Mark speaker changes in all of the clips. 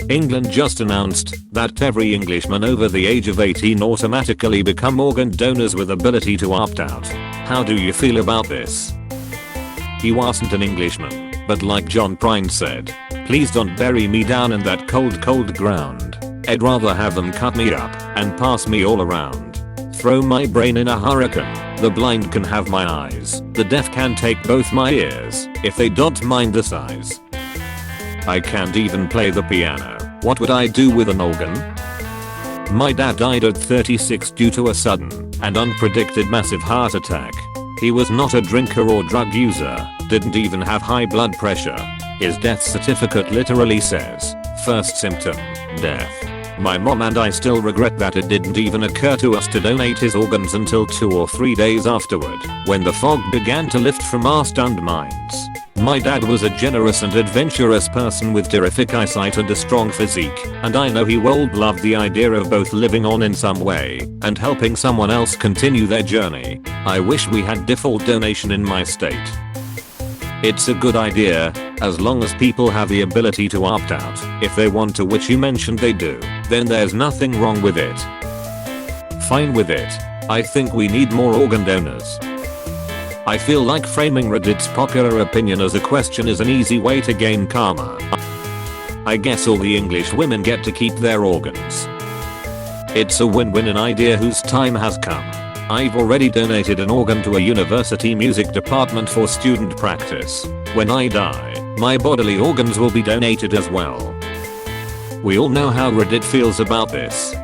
Speaker 1: England just announced that every Englishman over the age of 18 automatically become organ donors with ability to opt out. How do you feel about this? He wasn't an Englishman, but like John Prine said, please don't bury me down in that cold ground. I'd rather have them cut me up and pass me all around. Throw my brain in a hurricane. The blind can have my eyes. The deaf can take both my ears, if they don't mind the size. I can't even play the piano. What would I do with an organ? My dad died at 36 due to a sudden and unpredicted massive heart attack. He was not a drinker or drug user, didn't even have high blood pressure. His death certificate literally says, first symptom, death. My mom and I still regret that it didn't even occur to us to donate his organs until 2 or 3 days afterward, when the fog began to lift from our stunned minds. My dad was a generous and adventurous person with terrific eyesight and a strong physique, and I know he would love the idea of both living on in some way and helping someone else continue their journey. I wish we had default donation in my state. It's a good idea, as long as people have the ability to opt out if they want to, which you mentioned they do, then there's nothing wrong with it. Fine with it. I think we need more organ donors. I feel like framing Reddit's popular opinion as a question is an easy way to gain karma. I guess all the English women get to keep their organs. It's a win-win, an idea whose time has come. I've already donated an organ to a university music department for student practice. When I die, my bodily organs will be donated as well. We all know how Reddit feels about this.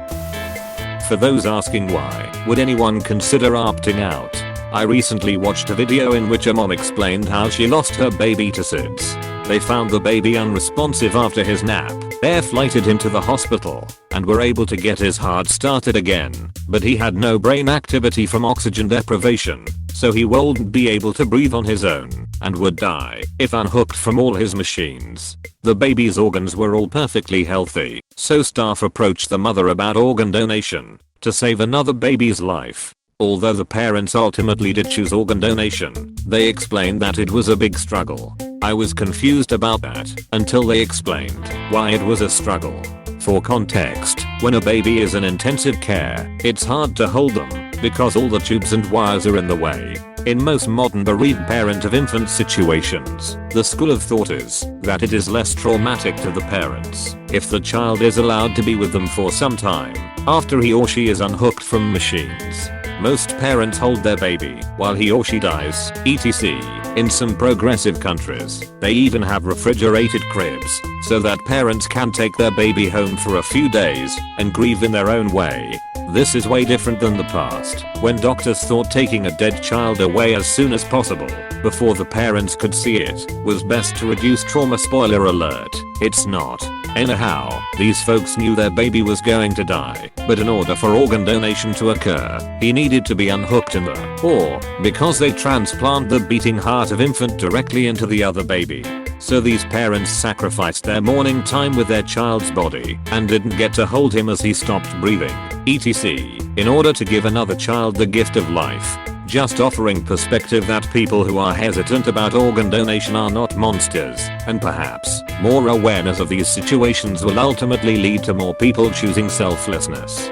Speaker 1: For those asking why would anyone consider opting out, I recently watched a video in which a mom explained how she lost her baby to SIDS. They found the baby unresponsive after his nap, air-flighted him to the hospital, and were able to get his heart started again, but he had no brain activity from oxygen deprivation, so he wouldn't be able to breathe on his own, and would die if unhooked from all his machines. The baby's organs were all perfectly healthy, so staff approached the mother about organ donation to save another baby's life. Although the parents ultimately did choose organ donation, they explained that it was a big struggle. I was confused about that until they explained why it was a struggle. For context, when a baby is in intensive care, it's hard to hold them because all the tubes and wires are in the way. In most modern bereaved parent of infant situations, the school of thought is that it is less traumatic to the parents if the child is allowed to be with them for some time after he or she is unhooked from machines. Most parents hold their baby while he or she dies, etc. In some progressive countries, they even have refrigerated cribs so that parents can take their baby home for a few days and grieve in their own way. This is way different than the past, when doctors thought taking a dead child away as soon as possible, before the parents could see it, was best to reduce trauma. Spoiler alert, it's not. Anyhow, these folks knew their baby was going to die, but in order for organ donation to occur, he needed to be unhooked in the, or, because they transplant the beating heart of infant directly into the other baby. So these parents sacrificed their morning time with their child's body and didn't get to hold him as he stopped breathing, etc. in order to give another child the gift of life. Just offering perspective that people who are hesitant about organ donation are not monsters, and perhaps more awareness of these situations will ultimately lead to more people choosing selflessness.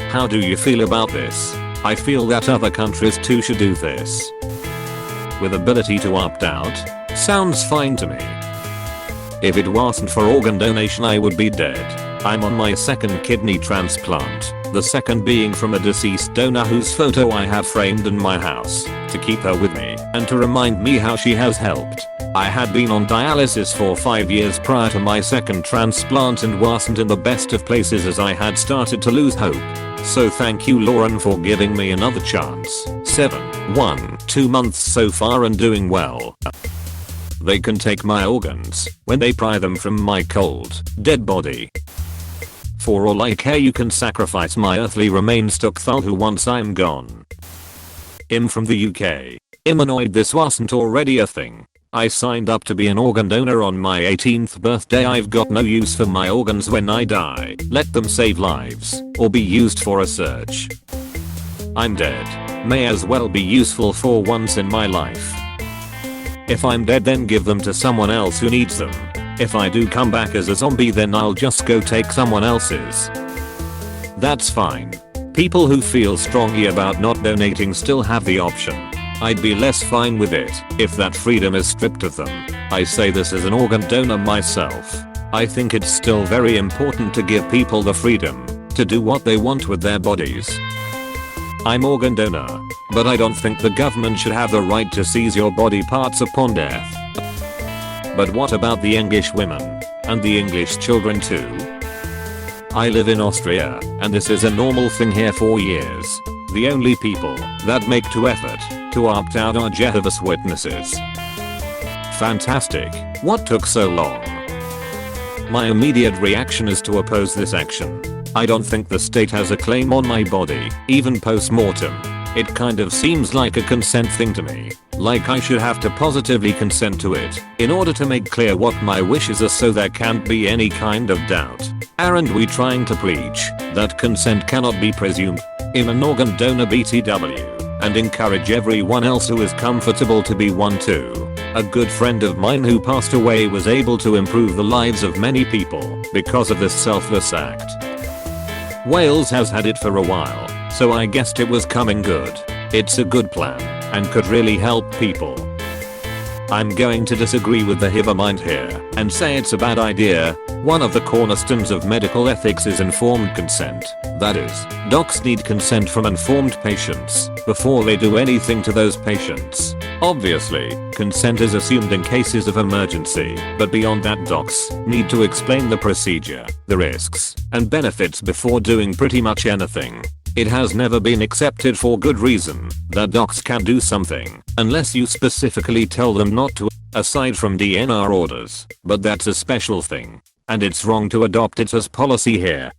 Speaker 1: How do you feel about this? I feel that other countries too should do this. With ability to opt out? Sounds fine to me. If it wasn't for organ donation, I would be dead. I'm on my second kidney transplant, the second being from a deceased donor whose photo I have framed in my house to keep her with me and to remind me how she has helped. I had been on dialysis for 5 years prior to my second transplant and wasn't in the best of places as I had started to lose hope. So thank you, Lauren, for giving me another chance. 2 months so far and doing well. They can take my organs when they pry them from my cold, dead body. For all I care, you can sacrifice my earthly remains to Cthulhu once I'm gone. Im from the UK. Im annoyed this wasn't already a thing. I signed up to be an organ donor on my 18th birthday. I've got no use for my organs when I die. Let them save lives or be used for research. I'm dead. May as well be useful for once in my life. If I'm dead, then give them to someone else who needs them. If I do come back as a zombie, then I'll just go take someone else's. That's fine. People who feel strongly about not donating still have the option. I'd be less fine with it if that freedom is stripped of them. I say this as an organ donor myself. I think it's still very important to give people the freedom to do what they want with their bodies. I'm organ donor, but I don't think the government should have the right to seize your body parts upon death. But what about the English women? And the English children too? I live in Austria, and this is a normal thing here for years. The only people that make to effort to opt out are Jehovah's Witnesses. Fantastic. What took so long? My immediate reaction is to oppose this action. I don't think the state has a claim on my body, even post-mortem. It kind of seems like a consent thing to me. Like I should have to positively consent to it in order to make clear what my wishes are, so there can't be any kind of doubt. Aren't we trying to preach that consent cannot be presumed? I'm an organ donor BTW, and encourage everyone else who is comfortable to be one too. A good friend of mine who passed away was able to improve the lives of many people because of this selfless act. Wales has had it for a while, so I guessed it was coming good. It's a good plan and could really help people. I'm going to disagree with the hiver mind here and say it's a bad idea. One of the cornerstones of medical ethics is informed consent. That is, docs need consent from informed patients before they do anything to those patients. Obviously, consent is assumed in cases of emergency, but beyond that, docs need to explain the procedure, the risks, and benefits before doing pretty much anything. It has never been accepted for good reason that docs can do something unless you specifically tell them not to, aside from DNR orders, but that's a special thing, and it's wrong to adopt it as policy here.